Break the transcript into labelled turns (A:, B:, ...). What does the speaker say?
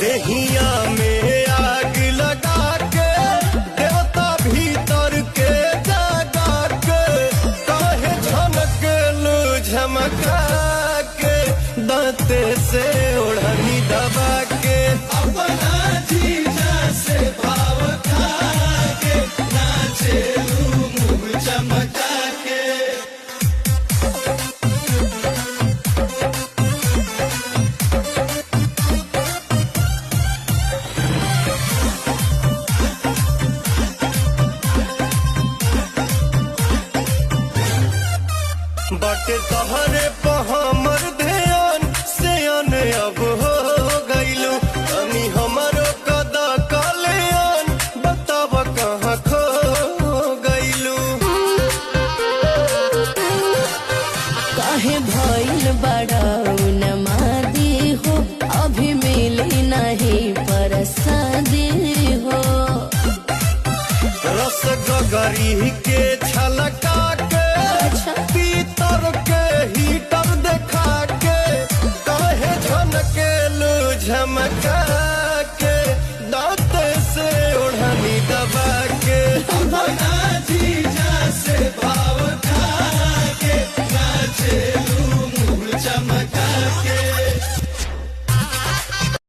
A: देहिया में आग लगा के देवता भीतर के जगा के काहे झनकेलू झमका के दांते से ओढ़नी दबा के अपना जीजा से भाव खा के नाचेलू मुँह चमका के। बाटे तहरे पे हमर ध्यान से अब हो गइलू अमी हमारो कदा कल्याण बताब कहाँ खो गइलू।
B: काहे भइल बड़ा नमादी हो अभी मिली नहीं परसादी हो।
A: रस गगरी के छलका के पीतर के हीटर देखा के काहे झनकेलू झमका के दांत से ओढ़नी दबा के अपना जीजा